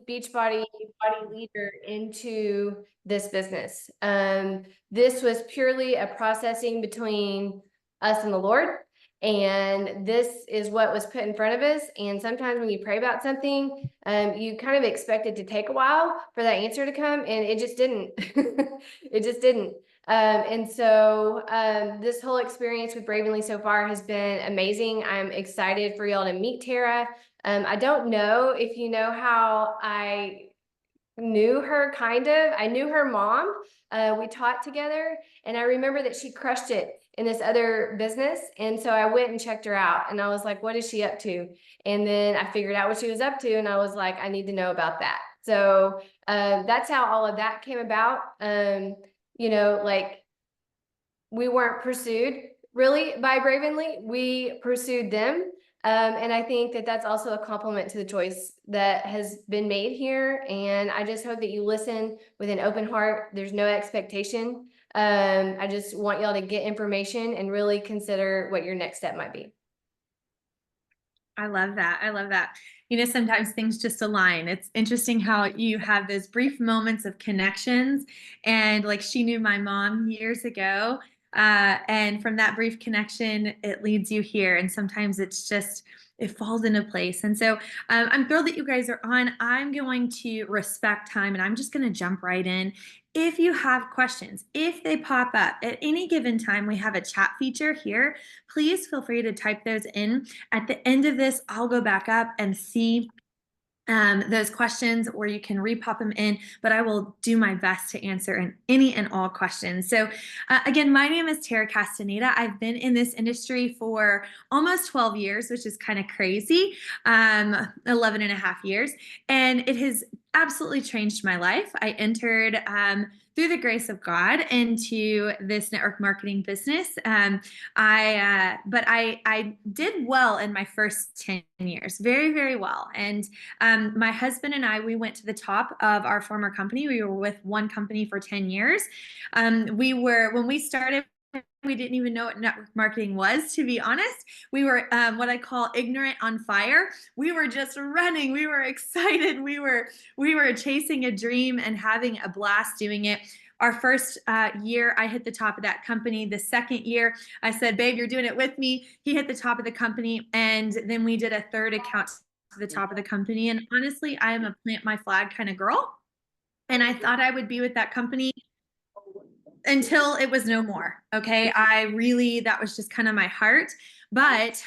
Beachbody body leader into this business. This was purely a processing between us and the Lord. And this is what was put in front of us. And sometimes when you pray about something, you kind of expect it to take a while for that answer to come, and it just didn't. It just didn't. And so this whole experience with Bravenly so far has been amazing. I'm excited for y'all to meet Tara. I don't know if you know how I knew her, kind of. I knew her mom. We taught together, and I remember that she crushed it in this other business. And so I went and checked her out, and I was like, what is she up to? And then I figured out what she was up to, and I was like, I need to know about that. So that's how all of that came about. Like, we weren't pursued really by Bravenly. We pursued them. And I think that that's also a compliment to the choice that has been made here. And I just hope that you listen with an open heart. There's no expectation. I just want y'all to get information and really consider what your next step might be. I love that. I love that. Sometimes things just align. It's interesting how you have those brief moments of connections. And like, she knew my mom years ago. And from that brief connection, it leads you here. And sometimes it falls into place. And so I'm thrilled that you guys are on. I'm going to respect time, and I'm just going to jump right in. If you have questions, if they pop up at any given time, we have a chat feature here. Please feel free to type those in. At the end of this, I'll go back up and see those questions, or you can repop them in, but I will do my best to answer any and all questions. So again, my name is Tara Castaneda. I've been in this industry for almost 12 years, which is kind of crazy, 11 and a half years. And it has absolutely changed my life. I entered through the grace of God into this network marketing business. But I did well in my first 10 years, very, very well. And my husband and I, we went to the top of our former company. We were with one company for 10 years. When we started, we didn't even know what network marketing was, to be honest. We were what I call ignorant on fire. We were just running. We were excited. We were chasing a dream and having a blast doing it. Our first year, I hit the top of that company. The second year, I said, babe, you're doing it with me. He hit the top of the company. And then we did a third account to the top of the company. And honestly, I am a plant my flag kind of girl. And I thought I would be with that company until it was no more. Okay. That was just kind of my heart. But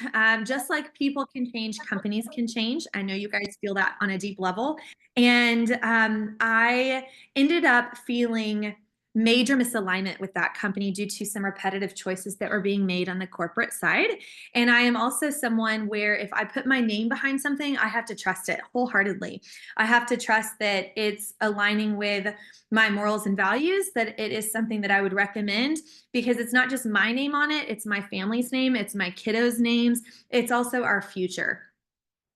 just like people can change, companies can change. I know you guys feel that on a deep level. And I ended up feeling major misalignment with that company due to some repetitive choices that were being made on the corporate side. And I am also someone where if I put my name behind something, I have to trust it wholeheartedly. I have to trust that it's aligning with my morals and values, that it is something that I would recommend, because it's not just my name on it, it's my family's name, it's my kiddos' names, it's also our future.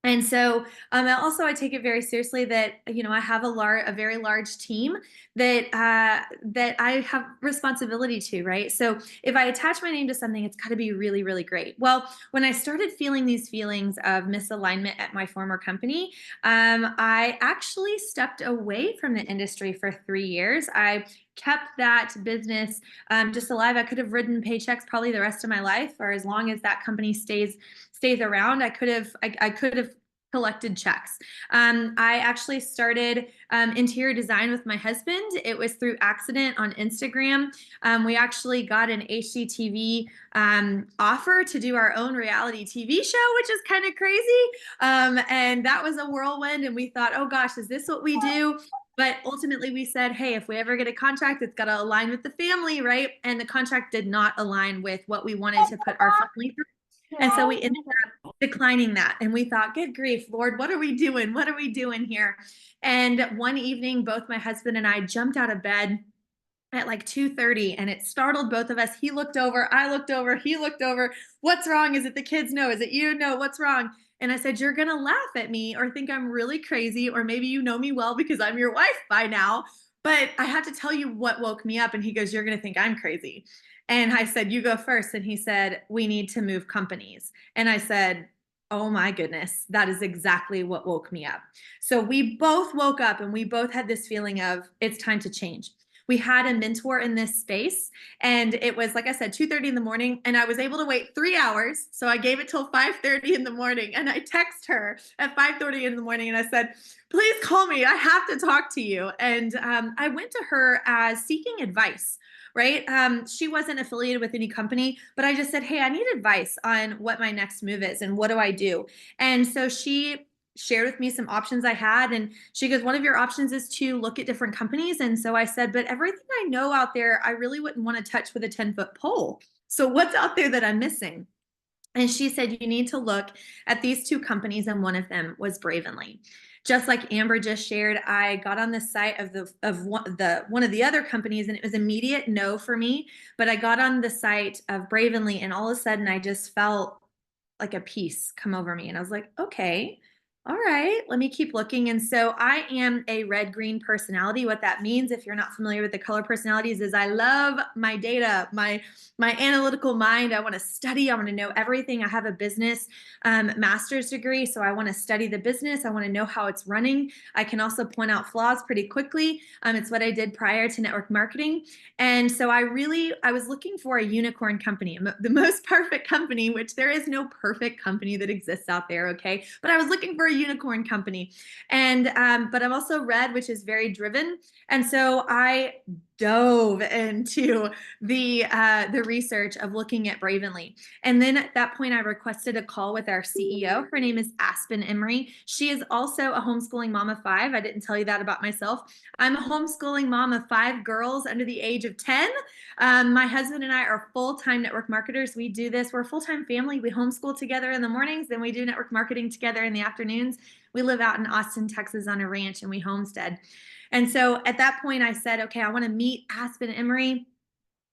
And so I take it very seriously that, I have a very large team that I have responsibility to, right? So if I attach my name to something, it's got to be really, really great. Well, when I started feeling these feelings of misalignment at my former company, I actually stepped away from the industry for 3 years. I kept that business just alive. I could have ridden paychecks probably the rest of my life, or as long as that company stays around, I could have collected checks. I actually started interior design with my husband. It was through accident on Instagram. We actually got an HGTV offer to do our own reality TV show, which is kind of crazy. And that was a whirlwind. And we thought, oh gosh, is this what we do? But ultimately we said, hey, if we ever get a contract, it's got to align with the family, right? And the contract did not align with what we wanted to put our family through. And so we ended up declining that. And we thought, good grief, Lord, what are we doing? What are we doing here? And one evening, both my husband and I jumped out of bed at like 2:30, and it startled both of us. He looked over, I looked over, he looked over. What's wrong? Is it the kids? No. Is it you? No. What's wrong? And I said, you're going to laugh at me or think I'm really crazy, or maybe you know me well because I'm your wife by now. But I have to tell you what woke me up. And he goes, you're going to think I'm crazy. And I said, you go first. And he said, we need to move companies. And I said, Oh my goodness, that is exactly what woke me up. So we both woke up and we both had this feeling of it's time to change. We had a mentor in this space, and it was, like I said, 2:30 in the morning, and I was able to wait 3 hours. So I gave it till 5:30 in the morning, and I text her at 5:30 in the morning, and I said, "Please call me. I have to talk to you." And I went to her as seeking advice, right? She wasn't affiliated with any company, but I just said, "Hey, I need advice on what my next move is and what do I do?" And so she shared with me some options I had. And she goes, "One of your options is to look at different companies." And so I said, "But everything I know out there, I really wouldn't want to touch with a 10-foot pole. So what's out there that I'm missing?" And she said, "You need to look at these two companies," and one of them was Bravenly. Just like Amber just shared, I got on the site of one of the other companies, and it was immediate no for me. But I got on the site of Bravenly, and all of a sudden, I just felt like a peace come over me, and I was like, "Okay, all right, let me keep looking." And so I am a red green personality. What that means, if you're not familiar with the color personalities, is I love my data, my analytical mind. I want to study. I want to know everything. I have a business master's degree, so I want to study the business. I want to know how it's running. I can also point out flaws pretty quickly. It's what I did prior to network marketing. And so I was looking for a unicorn company, the most perfect company, which there is no perfect company that exists out there. Okay. But I was looking for a unicorn company. And, but I'm also red, which is very driven. And so I dove into the research of looking at Bravenly. And then at that point, I requested a call with our CEO. Her name is Aspen Emery. She is also a homeschooling mom of 5. I didn't tell you that about myself. I'm a homeschooling mom of 5 girls under the age of 10. My husband and I are full-time network marketers. We do this. We're a full-time family. We homeschool together in the mornings, then we do network marketing together in the afternoons. We live out in Austin, Texas on a ranch, and we homestead. And so at that point, I said, "Okay, I want to meet Aspen Emery,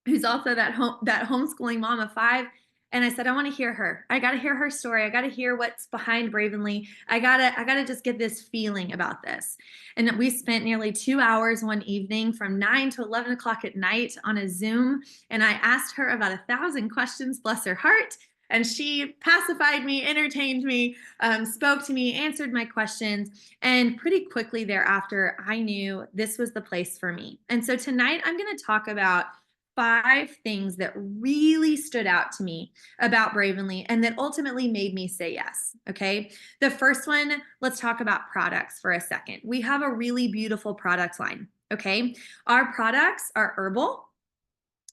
who's also that homeschooling mom of 5." And I said, "I want to hear her. I got to hear her story. I got to hear what's behind Bravenly. I gotta just get this feeling about this." And we spent nearly 2 hours one evening from 9 to 11 o'clock at night on a Zoom. And I asked her about 1,000 questions, bless her heart. And she pacified me, entertained me, spoke to me, answered my questions. And pretty quickly thereafter, I knew this was the place for me. And so tonight I'm going to talk about 5 things that really stood out to me about Bravenly and that ultimately made me say yes. Okay. The first one, let's talk about products for a second. We have a really beautiful product line. Okay. Our products are herbal,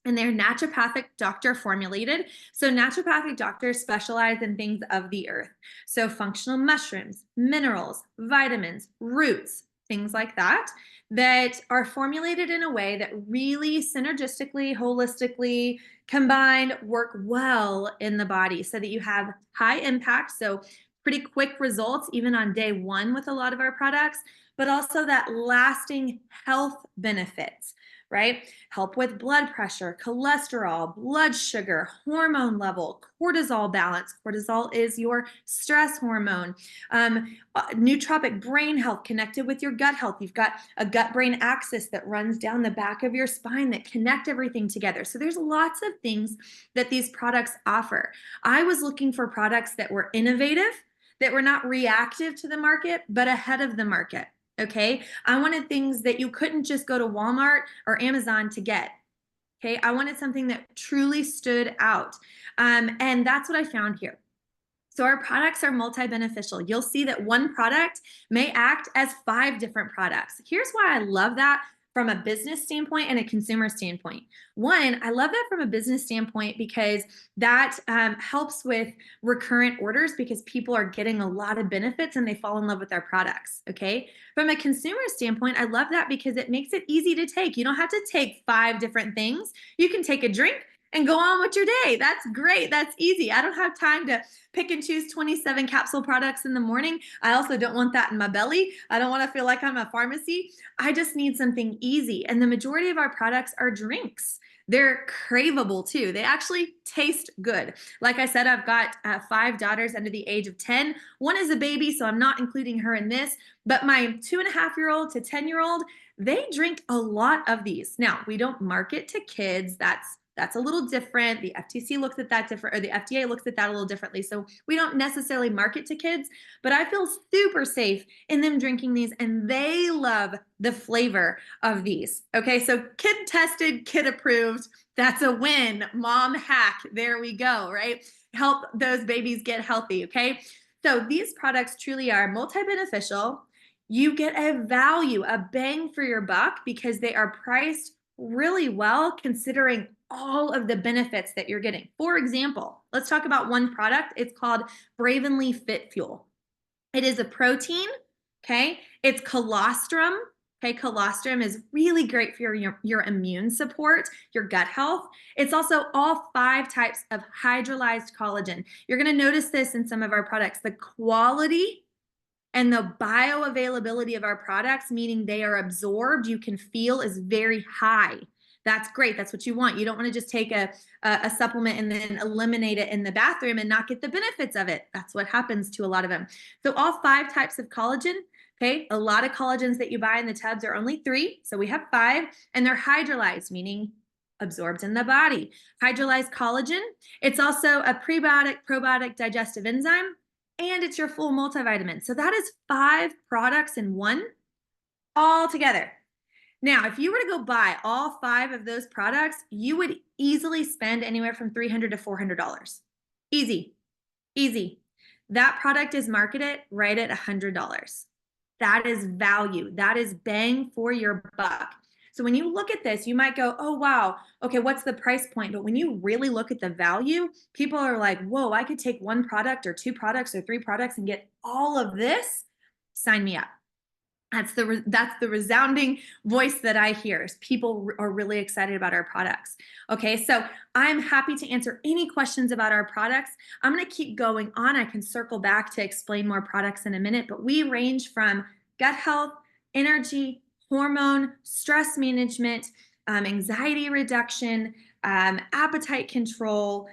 and they're naturopathic doctor formulated. So naturopathic doctors specialize in things of the earth. So functional mushrooms, minerals, vitamins, roots, things like that, that are formulated in a way that really synergistically, holistically combined work well in the body so that you have high impact. So pretty quick results, even on day 1 with a lot of our products, but also that lasting health benefits, right? Help with blood pressure, cholesterol, blood sugar, hormone level, cortisol balance. Cortisol is your stress hormone. Nootropic brain health connected with your gut health. You've got a gut brain axis that runs down the back of your spine that connect everything together. So there's lots of things that these products offer. I was looking for products that were innovative, that were not reactive to the market, but ahead of the market. Okay. I wanted things that you couldn't just go to Walmart or Amazon to get. Okay. I wanted something that truly stood out. And that's what I found here. So our products are multi-beneficial. You'll see that one product may act as 5 different products. Here's why I love that from a business standpoint and a consumer standpoint. One, I love that from a business standpoint because that helps with recurrent orders because people are getting a lot of benefits and they fall in love with our products. Okay. From a consumer standpoint, I love that because it makes it easy to take. You don't have to take 5 different things. You can take a drink and go on with your day. That's great. That's easy. I don't have time to pick and choose 27 capsule products in the morning. I also don't want that in my belly. I don't want to feel like I'm a pharmacy. I just need something easy. And the majority of our products are drinks. They're craveable too. They actually taste good. Like I said, I've got 5 daughters under the age of 10. One is a baby, so I'm not including her in this. But my 2.5-year-old to 10-year-old, they drink a lot of these. Now, we don't market to kids. That's That's a little different. The FTC looks at that different, or the FDA looks at that a little differently. So we don't necessarily market to kids, but I feel super safe in them drinking these, and they love the flavor of these. Okay, so kid tested, kid approved. That's a win. Mom hack. There we go, right? Help those babies get healthy. Okay, so these products truly are multi-beneficial. You get a value, a bang for your buck, because they are priced really well considering all of the benefits that you're getting. For example, let's talk about one product. It's called Bravenly Fit Fuel. It is a protein, okay? It's colostrum. Okay, colostrum is really great for your immune support, your gut health. It's also all 5 types of hydrolyzed collagen. You're going to notice this in some of our products. The quality and the bioavailability of our products, meaning they are absorbed, you can feel, is very high. That's great. That's what you want. You don't want to just take a supplement and then eliminate it in the bathroom and not get the benefits of it. That's what happens to a lot of them. So all 5 types of collagen. Okay, a lot of collagens that you buy in the tubs are only 3. So we have 5, and they're hydrolyzed, meaning absorbed in the body. Hydrolyzed collagen. It's also a prebiotic, probiotic, digestive enzyme, and it's your full multivitamin. So that is 5 products in one all together. Now, if you were to go buy all 5 of those products, you would easily spend anywhere from $300 to $400. Easy, easy. That product is marketed right at $100. That is value. That is bang for your buck. So when you look at this, you might go, oh, wow, okay, what's the price point? But when you really look at the value, people are like, whoa, I could take 1 product or 2 products or 3 products and get all of this. Sign me up. That's the resounding voice that I hear, is people are really excited about our products. Okay, so I'm happy to answer any questions about our products. I'm going to keep going on. I can circle back to explain more products in a minute, but we range from gut health, energy, hormone, stress management, anxiety reduction, appetite control.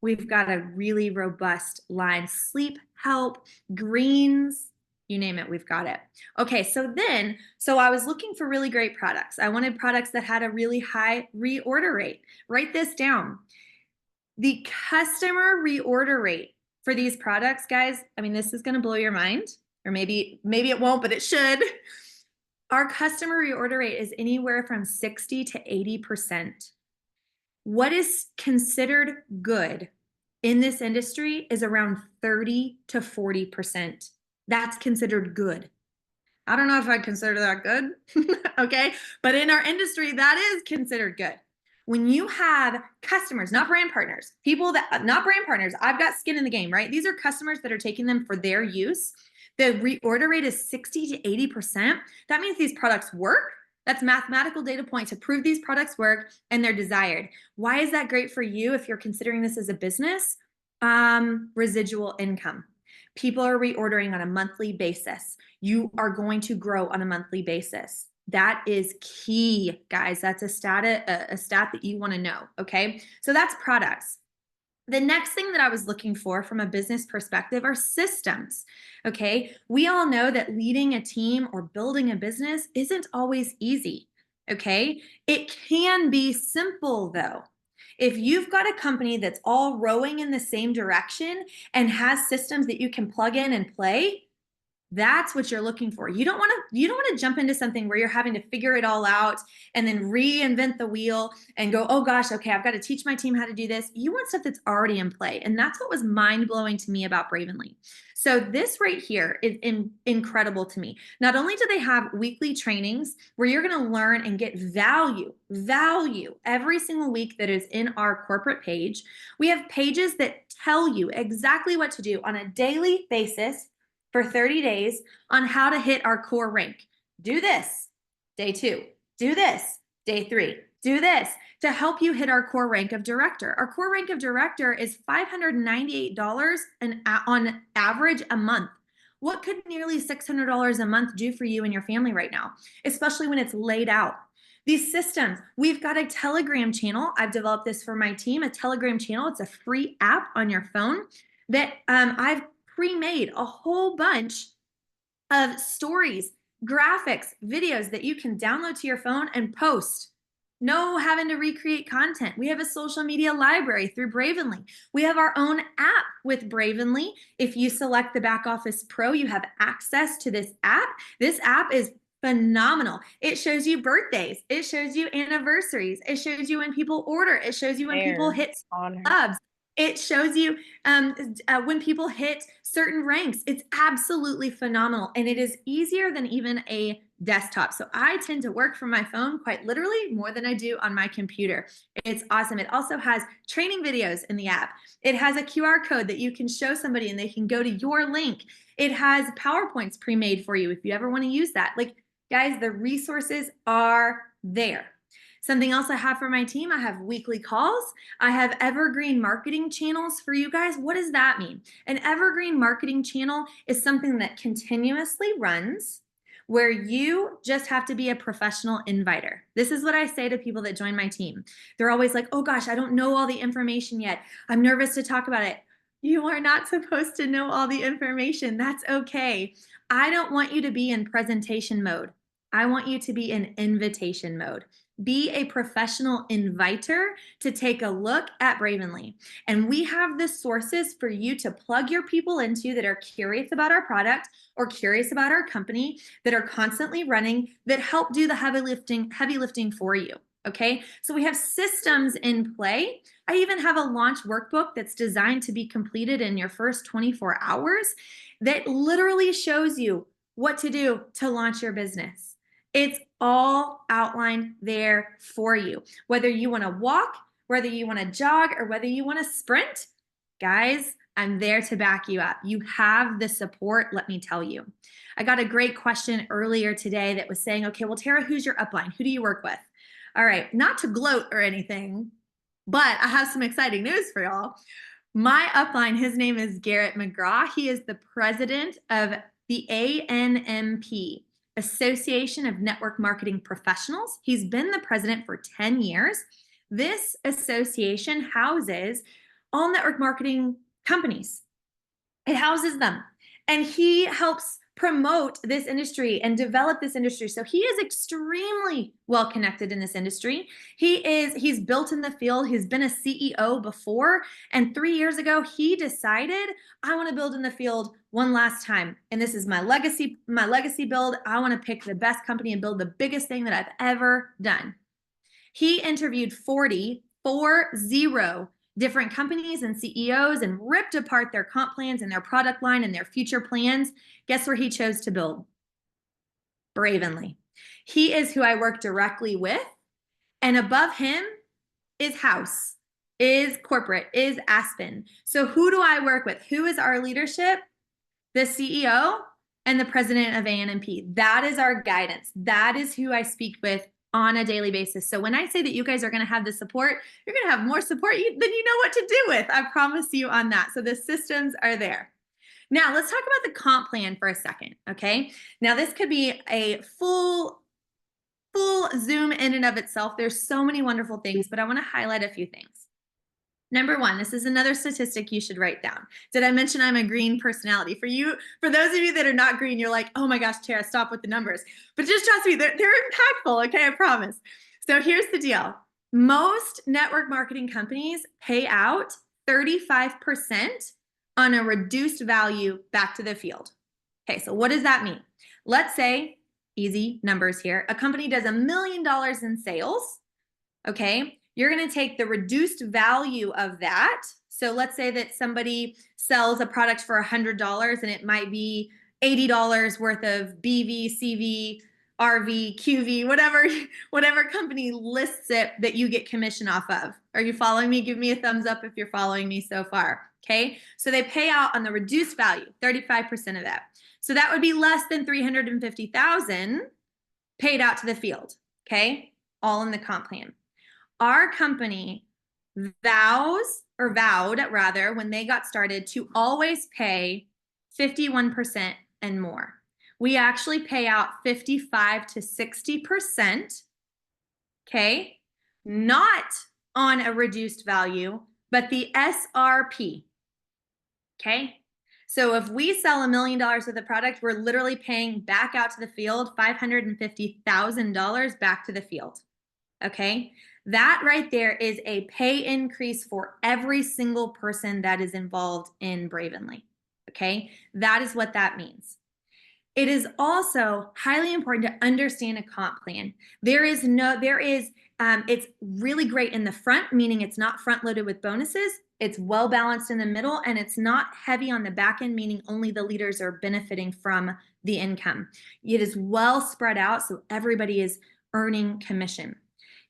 We've got a really robust line. Sleep help, greens, you name it, we've got it. Okay, so I was looking for really great products. I wanted products that had a really high reorder rate. Write this down. The customer reorder rate for these products, guys, I mean, this is going to blow your mind, or maybe it won't, but it should. Our customer reorder rate is anywhere from 60 to 80%. What is considered good in this industry is around 30 to 40%. That's considered good. I don't know if I'd consider that good, okay? But in our industry, that is considered good. When you have customers, not brand partners, not brand partners, I've got skin in the game, right? These are customers that are taking them for their use. The reorder rate is 60 to 80%. That means these products work. That's mathematical data point to prove these products work and they're desired. Why is that great for you if you're considering this as a business? Residual income. People are reordering on a monthly basis. You are going to grow on a monthly basis. That is key, guys. That's a stat that you want to know, okay? So that's products. The next thing that I was looking for from a business perspective are systems, okay? We all know that leading a team or building a business isn't always easy, okay? It can be simple though. If you've got a company that's all rowing in the same direction and has systems that you can plug in and play, that's what you're looking for. You don't want to jump into something where you're having to figure it all out and then reinvent the wheel and go, oh gosh, okay, I've got to teach my team how to do this. You want stuff that's already in play. And that's what was mind-blowing to me about Bravenly. So this right here is incredible to me. Not only do they have weekly trainings where you're going to learn and get value every single week that is in our corporate page, we have pages that tell you exactly what to do on a daily basis for 30 days on how to hit our core rank. Do this, day 2. Do this, day 3. Do this to help you hit our core rank of director. Our core rank of director is $598 on average a month. What could nearly $600 a month do for you and your family right now, especially when it's laid out? These systems, we've got a Telegram channel. I've developed this for my team, a Telegram channel. It's a free app on your phone that I've pre-made a whole bunch of stories, graphics, videos that you can download to your phone and post No having to recreate content. We have a social media library through Bravenly. We have our own app with Bravenly. If you select the Back Office Pro, you have access to this app. This app is phenomenal. It shows you birthdays. It shows you anniversaries. It shows you when people order. It shows you when people hit on her. subs. It shows you when people hit certain ranks. It's absolutely phenomenal. And it is easier than even a desktop. So I tend to work from my phone quite literally more than I do on my computer. It's awesome. It also has training videos in the app. It has a QR code that you can show somebody and they can go to your link. It has PowerPoints pre-made for you if you ever want to use that. Like, guys, the resources are there. Something else I have for my team, I have weekly calls. I have evergreen marketing channels for you guys. What does that mean? An evergreen marketing channel is something that continuously runs where you just have to be a professional inviter. This is what I say to people that join my team. They're always like, oh gosh, I don't know all the information yet. I'm nervous to talk about it. You are not supposed to know all the information. That's okay. I don't want you to be in presentation mode. I want you to be in invitation mode. Be a professional inviter to take a look at Bravenly. And we have the sources for you to plug your people into that are curious about our product or curious about our company, that are constantly running, that help do the heavy lifting for you. Okay, so we have systems in play. I even have a launch workbook that's designed to be completed in your first 24 hours that literally shows you what to do to launch your business. It's all outlined there for you. Whether you want to walk, whether you want to jog, or whether you want to sprint, guys, I'm there to back you up. You have the support, let me tell you. I got a great question earlier today that was saying, okay, well, Tara, who's your upline? Who do you work with? All right, not to gloat or anything, but I have some exciting news for y'all. My upline, his name is Garrett McGraw. He is the president of the ANMP, Association of Network Marketing Professionals. He's been the president for 10 years. This association houses all network marketing companies. It houses them. And he helps promote this industry and develop this industry. So he is extremely well connected in this industry. He's built in the field. He's been a CEO before. And 3 years ago, he decided, I want to build in the field one last time. And this is my legacy build. I want to pick the best company and build the biggest thing that I've ever done. He interviewed 40 different companies and CEOs and ripped apart their comp plans and their product line and their future plans. Guess where he chose to build? Bravenly. He is who I work directly with. And above him is House, is corporate, is Aspen. So who do I work with? Who is our leadership? The CEO and the president of ANMP. That is our guidance. That is who I speak with on a daily basis. So when I say that you guys are going to have the support, you're going to have more support than you know what to do with. I promise you on that. So the systems are there. Now let's talk about the comp plan for a second. Okay. Now this could be a full Zoom in and of itself. There's so many wonderful things, but I want to highlight a few things. Number one, this is another statistic you should write down. Did I mention I'm a green personality? For those of you that are not green, you're like, oh my gosh, Tara, stop with the numbers. But just trust me, they're impactful, okay, I promise. So here's the deal. Most network marketing companies pay out 35% on a reduced value back to the field. Okay, so what does that mean? Let's say, easy numbers here, a company does $1 million in sales, okay? You're going to take the reduced value of that. So let's say that somebody sells a product for $100 and it might be $80 worth of BV, CV, RV, QV, whatever company lists it that you get commission off of. Are you following me? Give me a thumbs up if you're following me so far. Okay. So they pay out on the reduced value, 35% of that. So that would be less than 350,000 paid out to the field. Okay. All in the comp plan. Our company vowed when they got started to always pay 51% and more. We actually pay out 55 to 60%, okay? Not on a reduced value, but the SRP, okay? So if we sell $1 million of the product, we're literally paying back out to the field $550,000 back to the field. Okay. That right there is a pay increase for every single person that is involved in Bravenly. Okay. That is what that means. It is also highly important to understand a comp plan. It's really great in the front, meaning it's not front loaded with bonuses. It's well balanced in the middle, and it's not heavy on the back end, meaning only the leaders are benefiting from the income. It is well spread out, so everybody is earning commission.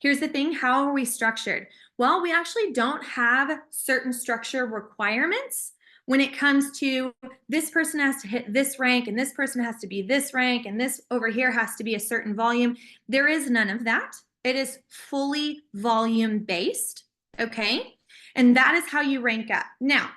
Here's the thing, how are we structured? Well, we actually don't have certain structure requirements when it comes to this person has to hit this rank and this person has to be this rank and this over here has to be a certain volume. There is none of that. It is fully volume based, okay? And that is how you rank up. Now,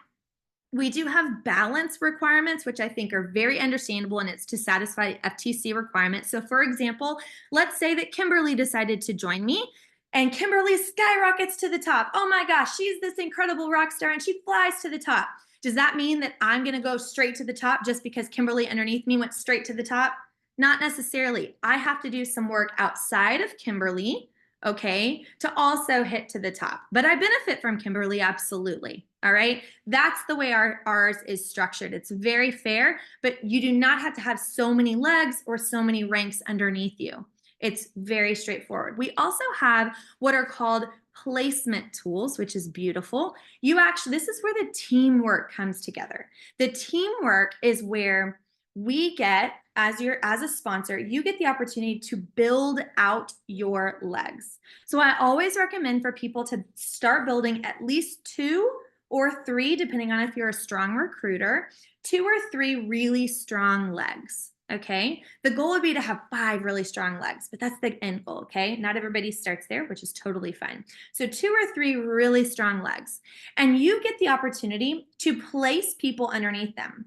we do have balance requirements, which I think are very understandable, and it's to satisfy FTC requirements. So for example, let's say that Kimberly decided to join me, and Kimberly skyrockets to the top. Oh my gosh, she's this incredible rock star and she flies to the top. Does that mean that I'm going to go straight to the top just because Kimberly underneath me went straight to the top? Not necessarily. I have to do some work outside of Kimberly, okay, to also hit to the top. But I benefit from Kimberly, absolutely. All right. That's the way ours is structured. It's very fair, but you do not have to have so many legs or so many ranks underneath you. It's very straightforward. We also have what are called placement tools, which is beautiful. This is where the teamwork comes together. The teamwork is where we get, as a sponsor, you get the opportunity to build out your legs. So I always recommend for people to start building at least 2 or 3, depending on if you're a strong recruiter, 2 or 3 really strong legs. Okay. The goal would be to have 5 really strong legs, but that's the end goal. Okay. Not everybody starts there, which is totally fine. So 2 or 3 really strong legs, and you get the opportunity to place people underneath them.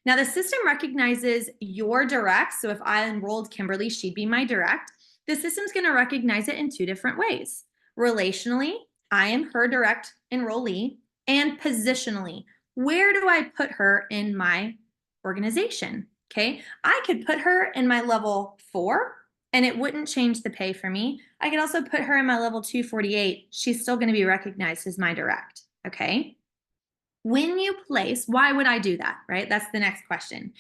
Now the system recognizes your direct. So if I enrolled Kimberly, she'd be my direct. The system's going to recognize it in 2 different ways. Relationally, I am her direct enrollee, and positionally, where do I put her in my organization? Okay, I could put her in my level 4 and it wouldn't change the pay for me. I could also put her in my level 248. She's still going to be recognized as my direct. Okay. When you place, why would I do that? Right? That's the next question.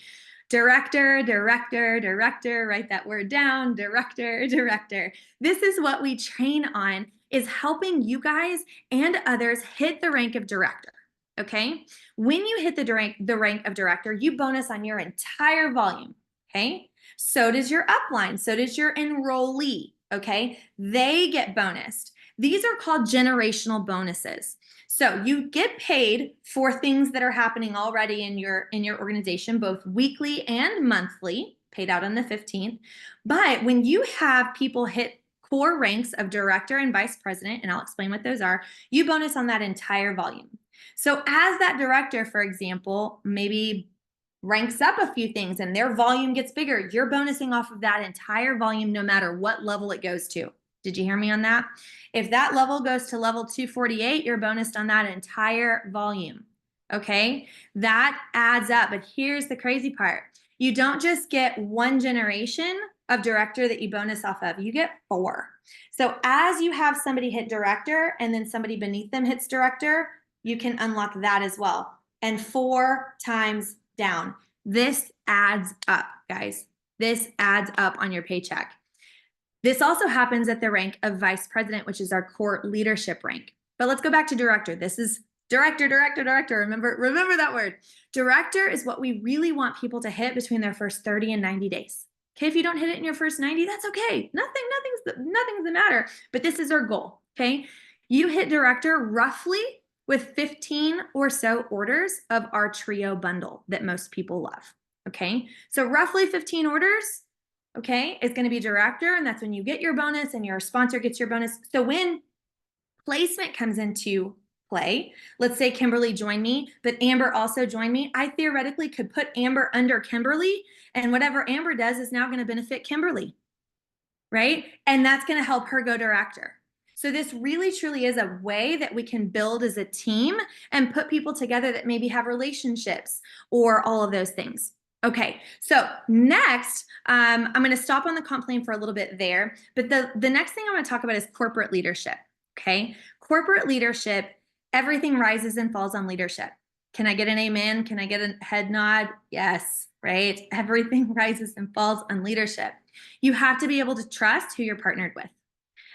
Director, director, director, write that word down, director, director. This is what we train on, is helping you guys and others hit the rank of director. Okay. When you hit the rank of director, you bonus on your entire volume. Okay. So does your upline. So does your enrollee. Okay. They get bonused. These are called generational bonuses. So you get paid for things that are happening already in your organization, both weekly and monthly, paid out on the 15th. But when you have people hit core ranks of director and vice president, and I'll explain what those are, you bonus on that entire volume. So as that director, for example, maybe ranks up a few things and their volume gets bigger, you're bonusing off of that entire volume no matter what level it goes to. Did you hear me on that? If that level goes to level 248, you're bonused on that entire volume. Okay, that adds up. But here's the crazy part. You don't just get 1 generation of director that you bonus off of, you get 4. So as you have somebody hit director and then somebody beneath them hits director, you can unlock that as well. And 4 times down. This adds up, guys. This adds up on your paycheck. This also happens at the rank of vice president, which is our core leadership rank. But let's go back to director. This is director, director, director. Remember that word. Director is what we really want people to hit between their first 30 and 90 days. Okay, if you don't hit it in your first 90, that's okay. Nothing's the matter. But this is our goal. Okay, you hit director roughly with 15 or so orders of our trio bundle that most people love. Okay, so roughly 15 orders. Okay, it's going to be director, and that's when you get your bonus and your sponsor gets your bonus. So when placement comes into play, let's say Kimberly joined me, but Amber also joined me, I theoretically could put Amber under Kimberly, and whatever Amber does is now going to benefit Kimberly, right? And that's going to help her go director. So this really truly is a way that we can build as a team and put people together that maybe have relationships or all of those things. Okay, so next, I'm going to stop on the comp plan for a little bit there, but the next thing I want to talk about is corporate leadership. Okay, corporate leadership, everything rises and falls on leadership. Can I get an amen? Can I get a head nod? Yes, right? Everything rises and falls on leadership. You have to be able to trust who you're partnered with.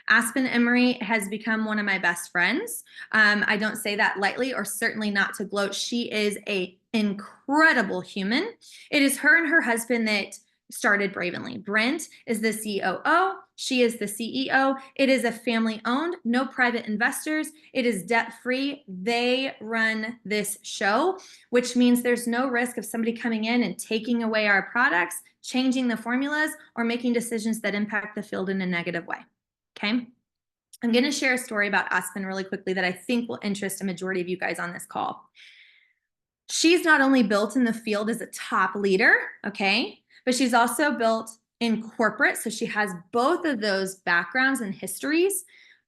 Aspen Emery has become one of my best friends. I don't say that lightly or certainly not to gloat. She is an incredible human. It is her and her husband that started Bravenly. Brent is the COO. She is the CEO. It is a family owned, no private investors. It is debt free. They run this show, which means there's no risk of somebody coming in and taking away our products, changing the formulas, or making decisions that impact the field in a negative way. Okay. I'm going to share a story about Aspen really quickly that I think will interest a majority of you guys on this call. She's not only built in the field as a top leader, okay, but she's also built in corporate. So she has both of those backgrounds and histories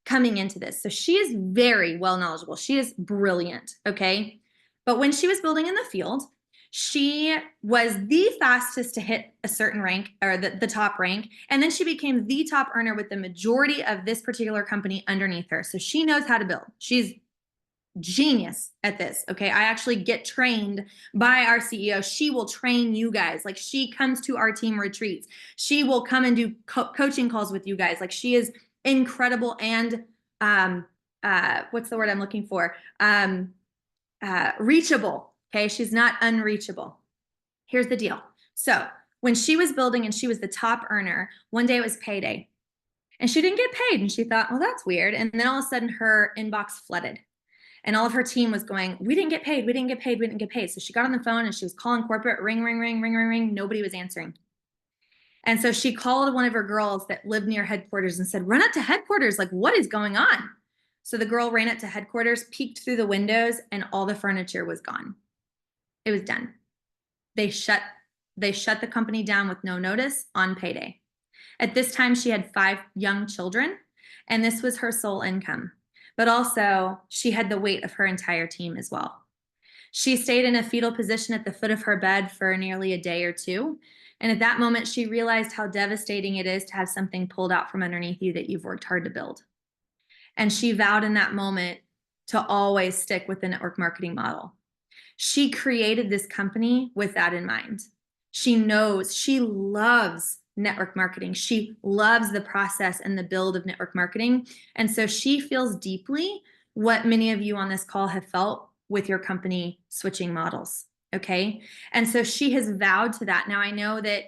coming into this. So she is very well knowledgeable. She is brilliant, okay? But when she was building in the field, she was the fastest to hit a certain rank or the top rank. And then she became the top earner with the majority of this particular company underneath her. So she knows how to build. She's genius at this. Okay. I actually get trained by our CEO. She will train you guys. Like she comes to our team retreats. She will come and do coaching calls with you guys. Like she is incredible and what's the word I'm looking for? Reachable. Okay. She's not unreachable. Here's the deal. So when she was building and she was the top earner, one day it was payday and she didn't get paid. And she thought, well, that's weird. And then all of a sudden her inbox flooded. And all of her team was going, we didn't get paid. We didn't get paid. We didn't get paid. So she got on the phone and she was calling corporate, ring, ring, ring, ring, ring, ring. Nobody was answering. And so she called one of her girls that lived near headquarters and said, run up to headquarters. Like, what is going on? So the girl ran up to headquarters, peeked through the windows, and all the furniture was gone. It was done. They shut the company down with no notice on payday. At this time, she had 5 young children, and this was her sole income. But also, she had the weight of her entire team as well. She stayed in a fetal position at the foot of her bed for nearly a day or two. And at that moment, she realized how devastating it is to have something pulled out from underneath you that you've worked hard to build. And she vowed in that moment to always stick with the network marketing model. She created this company with that in mind. She knows, she loves network marketing. She loves the process and the build of network marketing. And so she feels deeply what many of you on this call have felt with your company switching models. Okay. And so she has vowed to that. Now I know that,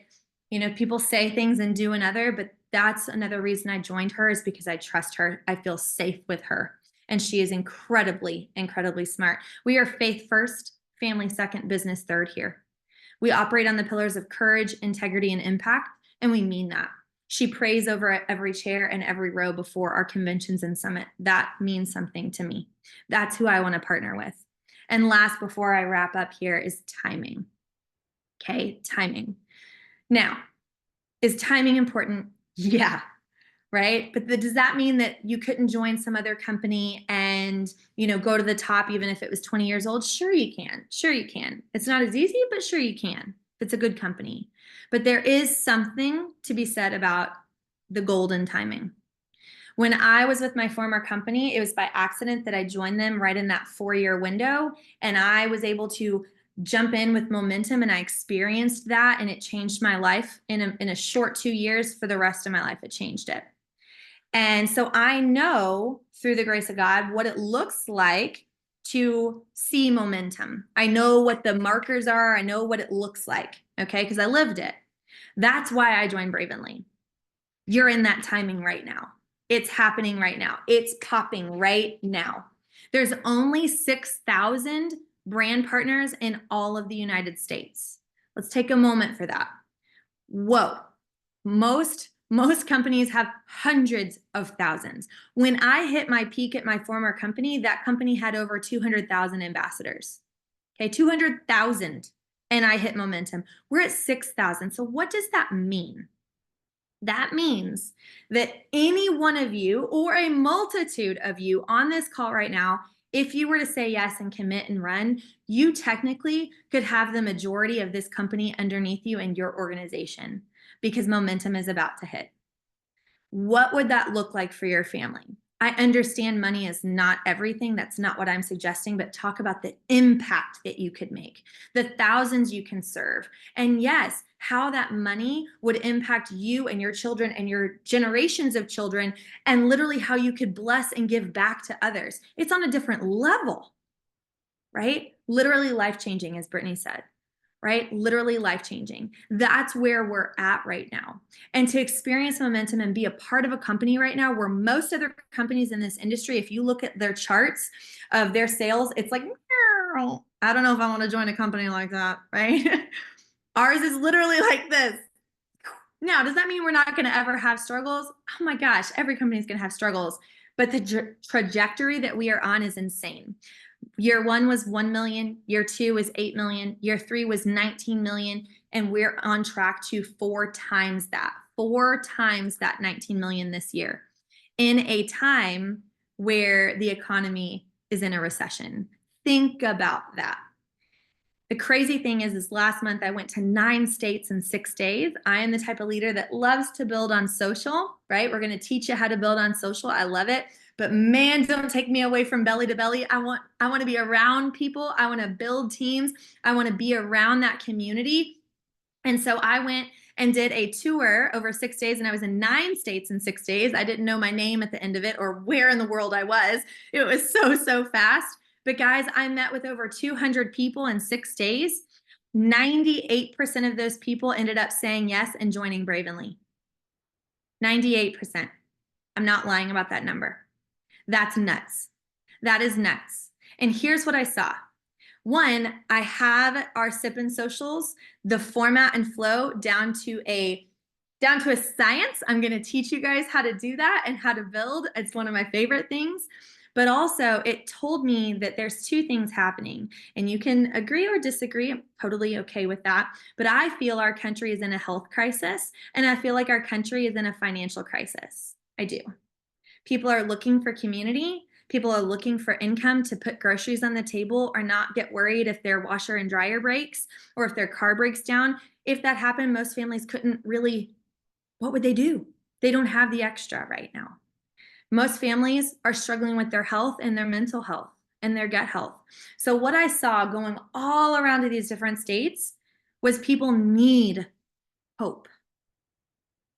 people say things and do another, but that's another reason I joined her is because I trust her. I feel safe with her. And she is incredibly, incredibly smart. We are faith first, family second, business third here. We operate on the pillars of courage, integrity, and impact, and we mean that. She prays over every chair and every row before our conventions and summit. That means something to me. That's who I want to partner with. And last, before I wrap up here, is timing. Okay, timing. Now, is timing important? Yeah, right? But does that mean that you couldn't join some other company and, go to the top even if it was 20 years old? Sure you can. Sure you can. It's not as easy, but sure you can. If it's a good company. But there is something to be said about the golden timing. When I was with my former company, it was by accident that I joined them right in that 4-year window. And I was able to jump in with momentum and I experienced that and it changed my life in a short 2 years. For the rest of my life, it changed it. And so I know through the grace of God what it looks like to see momentum. I know what the markers are. I know what it looks like. Okay. Because I lived it. That's why I joined Bravenly. You're in that timing right now. It's happening right now. It's popping right now. There's only 6,000 brand partners in all of the United States. Let's take a moment for that. Whoa. Most companies have hundreds of thousands. When I hit my peak at my former company, that company had over 200,000 ambassadors. Okay, 200,000. And I hit momentum. We're at 6,000. So what does that mean? That means that any one of you or a multitude of you on this call right now if you were to say yes and commit and run, you technically could have the majority of this company underneath you in your organization because momentum is about to hit. What would that look like for your family? I understand money is not everything. That's not what I'm suggesting, but talk about the impact that you could make, the thousands you can serve. And yes, how that money would impact you and your children and your generations of children, and literally how you could bless and give back to others. It's on a different level, right? Literally life-changing, as Brittany said, right? Literally life-changing. That's where we're at right now. And to experience momentum and be a part of a company right now where most other companies in this industry, if you look at their charts of their sales, it's like, I don't know if I want to join a company like that, right? Ours is literally like this. Now, does that mean we're not going to ever have struggles? Oh my gosh, every company is going to have struggles. But the trajectory that we are on is insane. Year 1 was 1 million. Year 2 was 8 million. Year 3 was 19 million. And we're on track to 4 times that 19 million this year in a time where the economy is in a recession. Think about that. The crazy thing is this last month, I went to 9 states in 6 days. I am the type of leader that loves to build on social, right? We're going to teach you how to build on social. I love it. But man, don't take me away from belly to belly. I want to be around people. I want to build teams. I want to be around that community. And so I went and did a tour over 6 days, and I was in 9 states in 6 days. I didn't know my name at the end of it or where in the world I was. It was so fast. But guys, I met with over 200 people in 6 days. 98% of those people ended up saying yes and joining Bravenly. 98%. I'm not lying about that number. That's nuts. That is nuts. And here's what I saw. One, I have our sip and socials, the format and flow down to a science. I'm going to teach you guys how to do that and how to build. It's one of my favorite things. But also it told me that there's 2 things happening, and you can agree or disagree. I'm totally okay with that. But I feel our country is in a health crisis, and I feel like our country is in a financial crisis. I do. People are looking for community. People are looking for income to put groceries on the table or not get worried if their washer and dryer breaks or if their car breaks down. If that happened, most families couldn't really, what would they do? They don't have the extra right now. Most families are struggling with their health and their mental health and their gut health. So what I saw going all around to these different states was people need hope.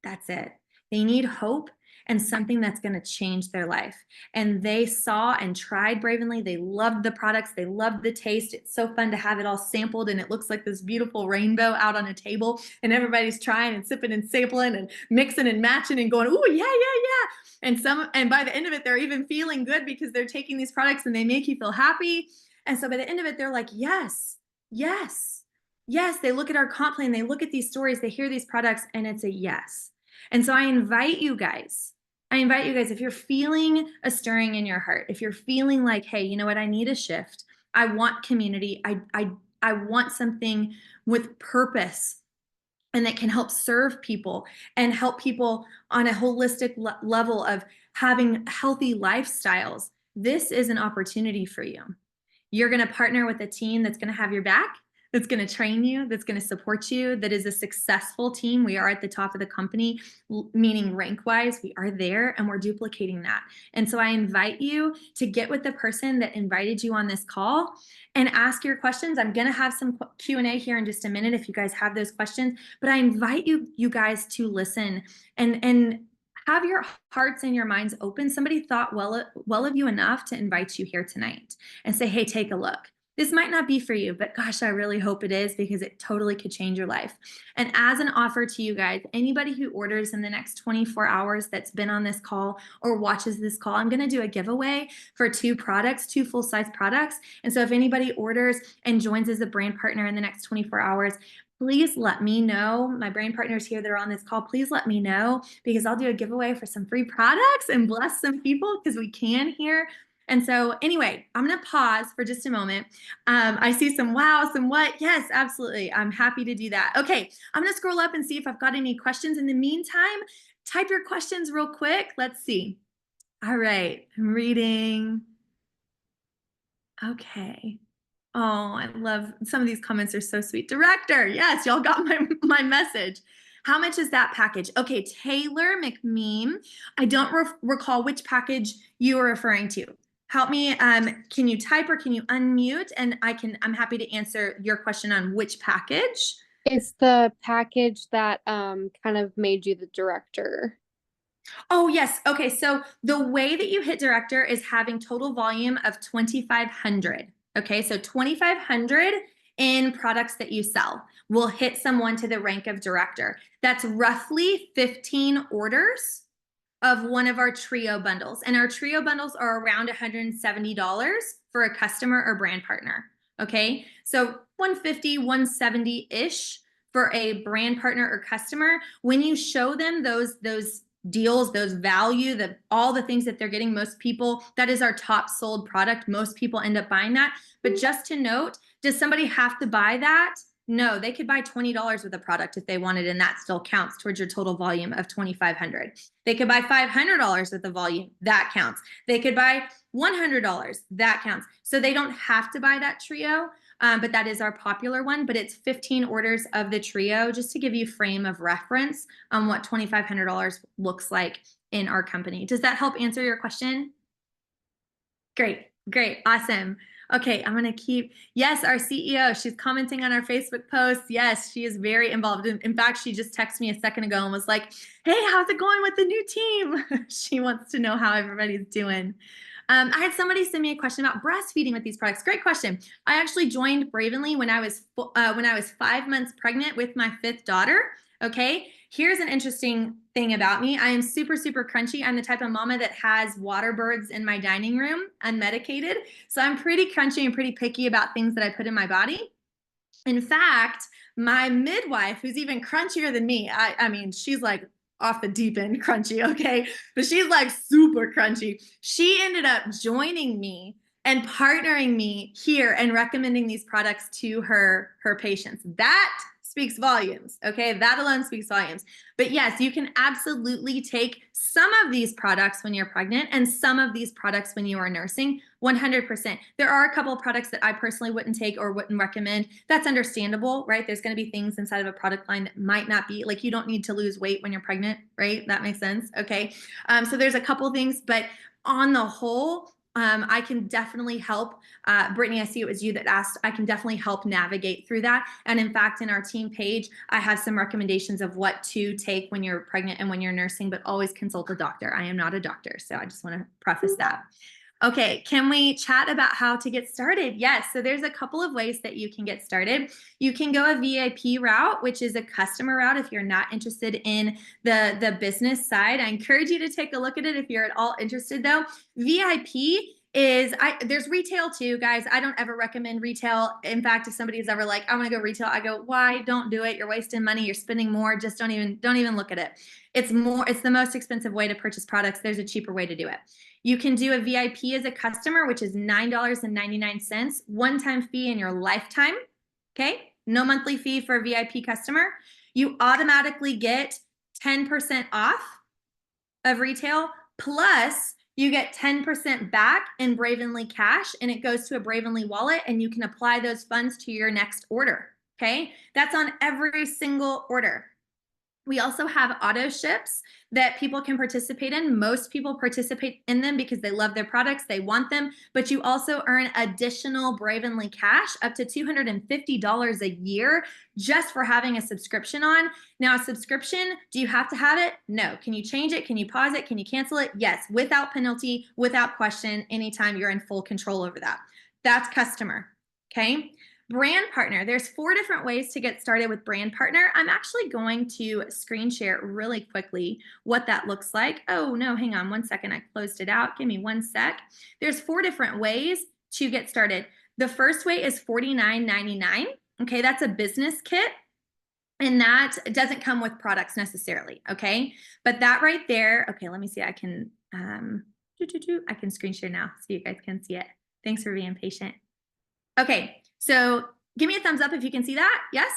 That's it. They need hope and something that's going to change their life. And they saw and tried Bravenly. They loved the products. They loved the taste. It's so fun to have it all sampled, and it looks like this beautiful rainbow out on a table, and everybody's trying and sipping and sampling and mixing and matching and going, "Ooh, yeah." And by the end of it, they're even feeling good because they're taking these products and they make you feel happy. And so by the end of it, they're like, yes, yes, yes. They look at our comp plan, they look at these stories, they hear these products, and it's a yes. And so I invite you guys, if you're feeling a stirring in your heart, if you're feeling like, hey, you know what, I need a shift. I want community. I want something with purpose and that can help serve people and help people on a holistic level of having healthy lifestyles. This is an opportunity for you. You're going to partner with a team that's going to have your back, that's going to train you, that's going to support you, that is a successful team. We are at the top of the company, meaning rank-wise, we are there and we're duplicating that. And so I invite you to get with the person that invited you on this call and ask your questions. I'm going to have some Q&A here in just a minute if you guys have those questions, but I invite you guys to listen and have your hearts and your minds open. Somebody thought well of you enough to invite you here tonight and say, hey, take a look. This might not be for you, but gosh, I really hope it is, because it totally could change your life. And as an offer to you guys, anybody who orders in the next 24 hours that's been on this call or watches this call, I'm going to do a giveaway for 2 products, 2 full-size products. And so if anybody orders and joins as a brand partner in the next 24 hours, please let me know. My brand partners here that are on this call, please let me know, because I'll do a giveaway for some free products and bless some people, because we can here. And so anyway, I'm going to pause for just a moment. I see some wow, some what. Yes, absolutely. I'm happy to do that. Okay, I'm going to scroll up and see if I've got any questions. In the meantime, type your questions real quick. Let's see. All right, I'm reading. Okay. Oh, I love some of these comments are so sweet. Director, yes, y'all got my message. How much is that package? Okay, Taylor McMeem. I don't recall which package you are referring to. Help me. Can you type or can you unmute? And I'm happy to answer your question on which package. It's the package that kind of made you the director. Oh, yes. Okay. So the way that you hit director is having total volume of 2,500. Okay. So 2,500 in products that you sell will hit someone to the rank of director. That's roughly 15 orders of one of our trio bundles. And our trio bundles are around $170 for a customer or brand partner. Okay. So 150, 170-ish for a brand partner or customer. When you show them those deals, those value, all the things that they're getting, most people, that is our top sold product. Most people end up buying that. But just to note, does somebody have to buy that? No, they could buy $20 worth of product if they wanted, and that still counts towards your total volume of 2,500. They could buy $500 worth of volume, that counts. They could buy $100, that counts. So they don't have to buy that trio, but that is our popular one. But it's 15 orders of the trio, just to give you frame of reference on what $2,500 looks like in our company. Does that help answer your question? Great, great, awesome. Okay, I'm gonna keep, yes, our CEO, she's commenting on our Facebook posts. Yes, she is very involved. In fact, she just texted me a second ago and was like, hey, how's it going with the new team? She wants to know how everybody's doing. I had somebody send me a question about breastfeeding with these products. Great question. I actually joined Bravenly when I was 5 months pregnant with my 5th daughter. Okay, here's an interesting thing about me. I am super, super crunchy. I'm the type of mama that has water birds in my dining room, unmedicated. So I'm pretty crunchy and pretty picky about things that I put in my body. In fact, my midwife, who's even crunchier than me, I mean, she's like off the deep end crunchy, okay? But she's like super crunchy. She ended up joining me and partnering me here and recommending these products to her patients. That speaks volumes, okay? That alone speaks volumes. But yes, you can absolutely take some of these products when you're pregnant and some of these products when you are nursing, 100%. There are a couple of products that I personally wouldn't take or wouldn't recommend. That's understandable, right? There's going to be things inside of a product line that might not be, like, you don't need to lose weight when you're pregnant, right? That makes sense, okay? So there's a couple things, but on the whole, I can definitely help. Brittany, I see it was you that asked. I can definitely help navigate through that. And in fact, in our team page, I have some recommendations of what to take when you're pregnant and when you're nursing, but always consult a doctor. I am not a doctor, so I just want to preface that. Okay, can we chat about how to get started? Yes, so there's a couple of ways that you can get started. You can go a VIP route, which is a customer route if you're not interested in the business side. I encourage you to take a look at it if you're at all interested though. VIP is, there's retail too, guys. I don't ever recommend retail. In fact, if somebody's ever like, I want to go retail, I go, why? Don't do it. You're wasting money. You're spending more. Just don't even look at it. It's the most expensive way to purchase products. There's a cheaper way to do it. You can do a VIP as a customer, which is $9.99, one-time fee in your lifetime. Okay, no monthly fee for a VIP customer. You automatically get 10% off of retail, plus you get 10% back in Bravenly cash, and it goes to a Bravenly wallet, and you can apply those funds to your next order. Okay, that's on every single order. We also have auto ships that people can participate in. Most people participate in them because they love their products, they want them, but you also earn additional Bravenly cash up to $250 a year just for having a subscription on. Now, a subscription, do you have to have it? No. Can you change it? Can you pause it? Can you cancel it? Yes, without penalty, without question, anytime. You're in full control over that. That's customer, okay? Brand partner, there's 4 different ways to get started with brand partner. I'm actually going to screen share really quickly what that looks like. Oh no, hang on one second, I closed it out. Give me one sec. There's 4 different ways to get started. The first way is $49.99. Okay, that's a business kit. And that doesn't come with products necessarily, okay? But that right there, okay, let me see, I can screen share now so you guys can see it. Thanks for being patient. Okay, so give me a thumbs up if you can see that. Yes?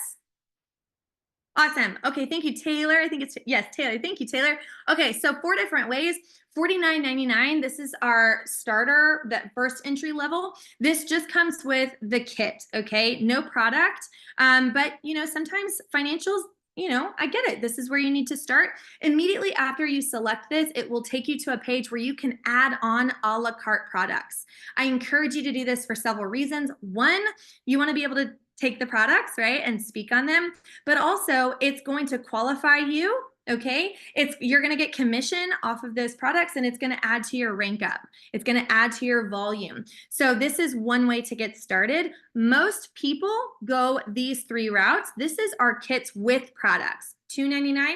Awesome. Okay, thank you, Taylor. I think it's, yes, Taylor. Thank you, Taylor. Okay, so 4 different ways. $49.99. This is our starter, that first entry level. This just comes with the kit, okay? No product. But sometimes financials, I get it. This is where you need to start. Immediately after you select this, it will take you to a page where you can add on a la carte products. I encourage you to do this for several reasons. One, you want to be able to take the products, right, and speak on them, but also it's going to qualify you. Okay, you're going to get commission off of those products, and it's going to add to your rank up. It's going to add to your volume. So this is one way to get started. Most people go these 3 routes. This is our kits with products: $2.99,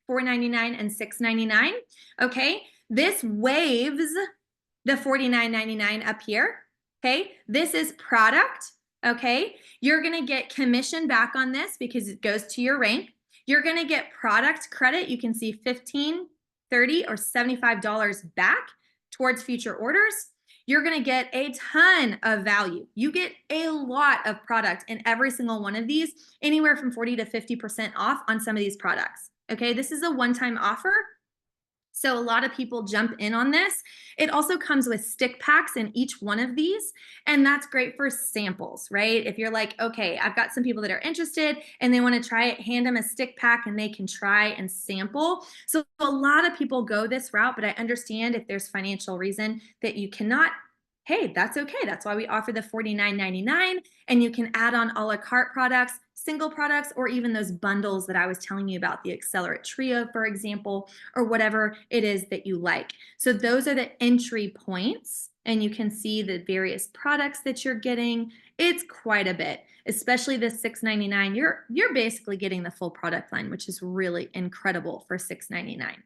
$4.99, and $6.99. Okay, this waives the $49.99 up here. Okay, this is product. Okay, you're going to get commission back on this because it goes to your rank. You're going to get product credit. You can see $15, $30, or $75 back towards future orders. You're going to get a ton of value. You get a lot of product in every single one of these, anywhere from 40 to 50% off on some of these products. Okay, this is a one-time offer. So a lot of people jump in on this. It also comes with stick packs in each one of these, and that's great for samples, right? If you're like, okay, I've got some people that are interested and they want to try it, hand them a stick pack and they can try and sample. So a lot of people go this route, but I understand if there's financial reason that you cannot. Hey, that's okay. That's why we offer the $49.99, and you can add on a la carte products, single products, or even those bundles that I was telling you about, the Accelerate Trio, for example, or whatever it is that you like. So those are the entry points, and you can see the various products that you're getting. It's quite a bit, especially the $6.99. You're basically getting the full product line, which is really incredible for $6.99.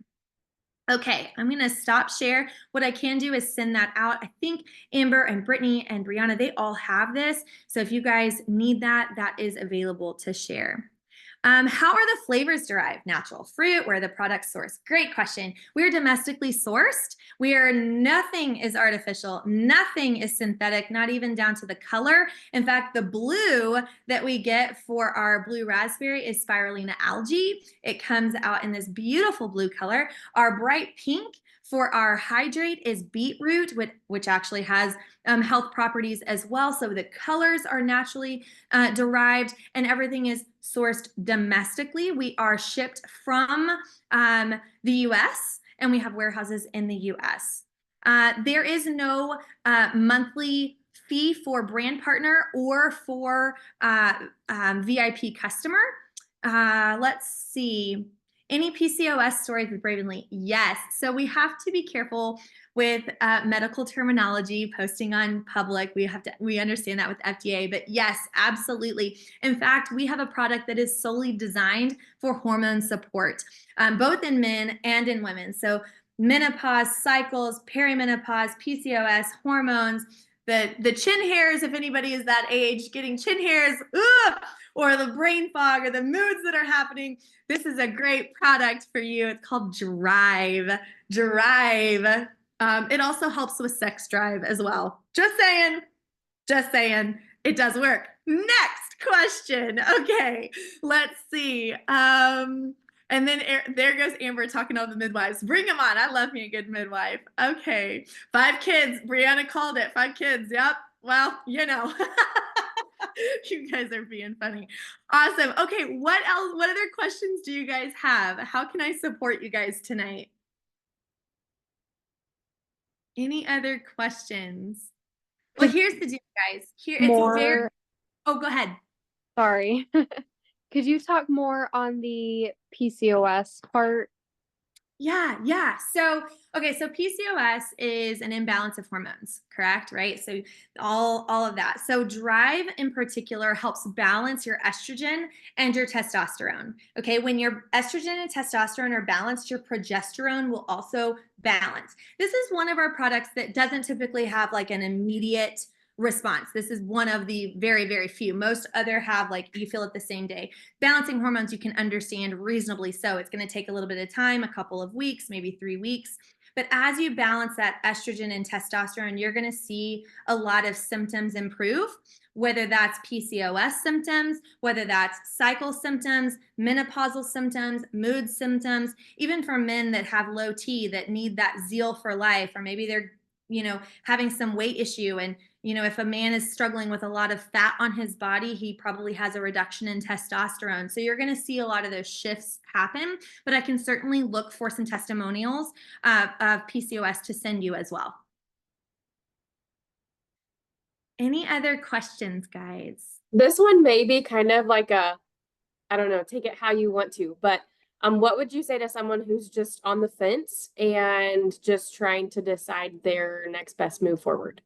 Okay, I'm going to stop share. What I can do is send that out. I think Amber and Brittany and Brianna, they all have this. So if you guys need that, that is available to share. How are the flavors derived? Natural fruit, where are the products sourced? Great question. We are domestically sourced. Nothing is artificial. Nothing is synthetic, not even down to the color. In fact, the blue that we get for our blue raspberry is spirulina algae. It comes out in this beautiful blue color. Our bright pink for our hydrate is beetroot, which actually has health properties as well. So the colors are naturally derived, and everything is sourced domestically. We are shipped from the US, and we have warehouses in the US. There is no monthly fee for brand partner or for VIP customer. Let's see. Any PCOS stories with Bravenly? Yes. So we have to be careful with medical terminology posting on public. We understand that with FDA, but yes, absolutely. In fact, we have a product that is solely designed for hormone support, both in men and in women. So menopause, cycles, perimenopause, PCOS, hormones, the chin hairs, if anybody is that age, getting chin hairs, or the brain fog or the moods that are happening. This is a great product for you. It's called Drive. Drive. It also helps with sex drive as well. Just saying. Just saying. It does work. Next question. Okay, let's see. And then there goes Amber talking all the midwives. Bring them on. I love me a good midwife. Okay, 5 kids. Brianna called it. 5 kids. Yep. Well, you guys are being funny. Awesome. Okay, what else? What other questions do you guys have? How can I support you guys tonight? Any other questions? Well, here's the deal, guys. Oh, go ahead. Sorry. Could you talk more on the PCOS part? Yeah. So PCOS is an imbalance of hormones, correct? Right? So all of that. So Drive in particular helps balance your estrogen and your testosterone. Okay, when your estrogen and testosterone are balanced, your progesterone will also balance. This is one of our products that doesn't typically have like an immediate response. This is one of the very, very few. Most other have like you feel it the same day. Balancing hormones, you can understand reasonably so. It's going to take a little bit of time, a couple of weeks, maybe 3 weeks. But as you balance that estrogen and testosterone, you're going to see a lot of symptoms improve, whether that's PCOS symptoms, whether that's cycle symptoms, menopausal symptoms, mood symptoms, even for men that have low T that need that zeal for life, or maybe they're, having some weight issue. And, if a man is struggling with a lot of fat on his body, he probably has a reduction in testosterone. So you're going to see a lot of those shifts happen, but I can certainly look for some testimonials of PCOS to send you as well. Any other questions, guys? This one may be kind of like a, I don't know, take it how you want to, but what would you say to someone who's just on the fence and just trying to decide their next best move forward?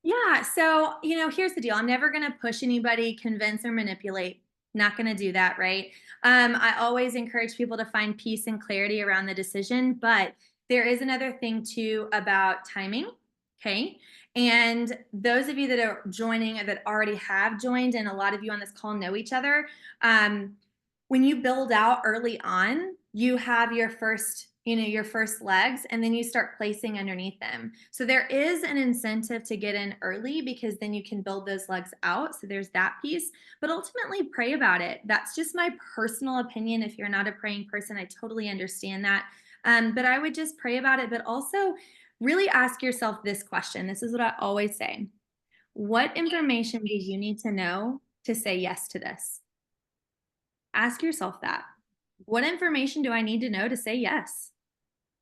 Yeah. So, here's the deal. I'm never going to push anybody, convince or manipulate. Not going to do that. Right. I always encourage people to find peace and clarity around the decision, but there is another thing too about timing. Okay. And those of you that are joining or that already have joined, and a lot of you on this call know each other. When you build out early on, you have your first legs, and then you start placing underneath them. So there is an incentive to get in early, because then you can build those legs out. So there's that piece, but ultimately pray about it. That's just my personal opinion. If you're not a praying person, I totally understand that. But I would just pray about it, but also really ask yourself this question. This is what I always say. What information do you need to know to say yes to this? Ask yourself that. What information do I need to know to say yes?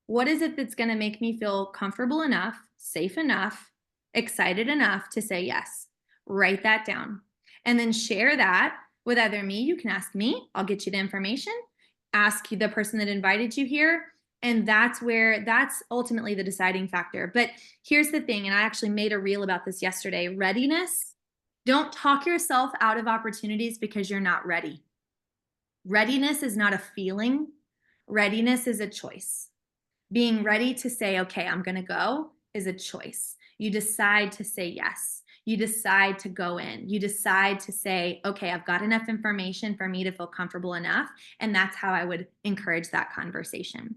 What is it that's going to make me feel comfortable enough, safe enough, excited enough to say yes? Write that down and then share that with either me. You can ask me, I'll get you the information. Ask the person that invited you here. And that's ultimately the deciding factor. But here's the thing, and I actually made a reel about this yesterday. Readiness. Don't talk yourself out of opportunities because you're not ready. Readiness is not a feeling. Readiness is a choice. Being ready to say, okay, I'm going to go is a choice. You decide to say yes. You decide to go in. You decide to say, okay, I've got enough information for me to feel comfortable enough. And that's how I would encourage that conversation.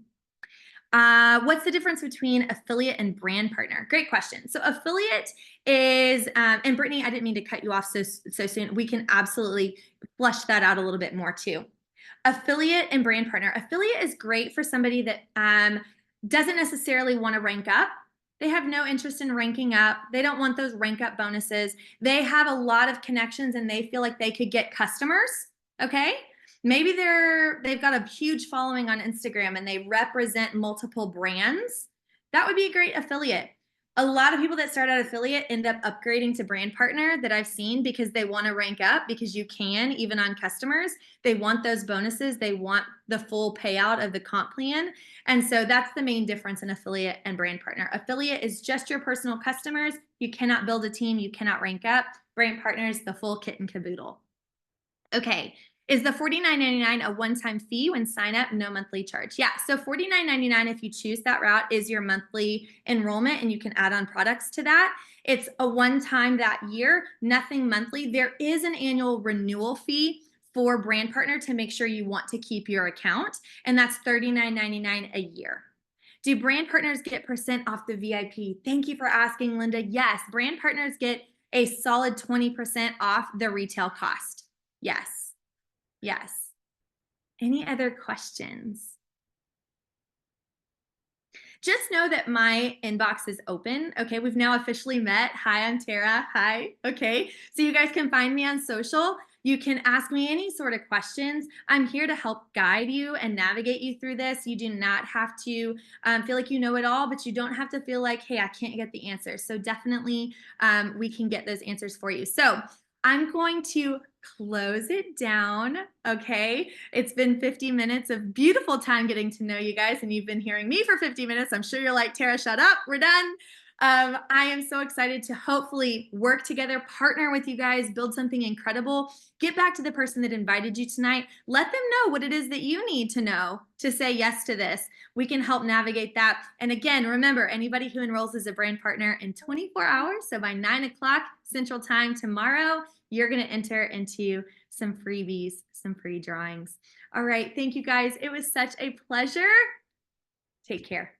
What's the difference between affiliate and brand partner? Great question. So affiliate is, and Brittany, I didn't mean to cut you off so soon. We can absolutely flesh that out a little bit more too. Affiliate and brand partner. Affiliate is great for somebody that doesn't necessarily want to rank up. They have no interest in ranking up. They don't want those rank up bonuses. They have a lot of connections and they feel like they could get customers. Okay. Maybe they've got a huge following on Instagram and they represent multiple brands. That would be a great affiliate. A lot of people that start out affiliate end up upgrading to brand partner that I've seen, because they want to rank up, because you can, even on customers, they want those bonuses. They want the full payout of the comp plan. And so that's the main difference in affiliate and brand partner. Affiliate is just your personal customers. You cannot build a team. You cannot rank up. Brand partner is the full kit and caboodle. Okay. Is the $49.99 a one-time fee when sign up? No monthly charge. Yeah, so $49.99 if you choose that route is your monthly enrollment, and you can add on products to that. It's a one-time that year, nothing monthly. There is an annual renewal fee for brand partner to make sure you want to keep your account, and that's $39.99 a year. Do brand partners get % off the VIP? Thank you for asking, Linda. Yes, brand partners get a solid 20% off the retail cost. Yes. Yes. Any other questions? Just know that my inbox is open. Okay, we've now officially met. Hi, I'm Tara. Hi. Okay, so you guys can find me on social. You can ask me any sort of questions. I'm here to help guide you and navigate you through this. You do not have to feel like you know it all, but you don't have to feel like, hey, I can't get the answers. So definitely we can get those answers for you. So I'm going to close it down. Okay. It's been 50 minutes of beautiful time getting to know you guys, and you've been hearing me for 50 minutes. I'm sure you're like, Tara, shut up. We're done. I am so excited to hopefully work together, partner with you guys, build something incredible. Get back to the person that invited you tonight. Let them know what it is that you need to know to say yes to this. We can help navigate that. And again, remember, anybody who enrolls as a brand partner in 24 hours, so by 9 o'clock Central Time tomorrow, you're going to enter into some freebies, some free drawings. All right. Thank you guys. It was such a pleasure. Take care.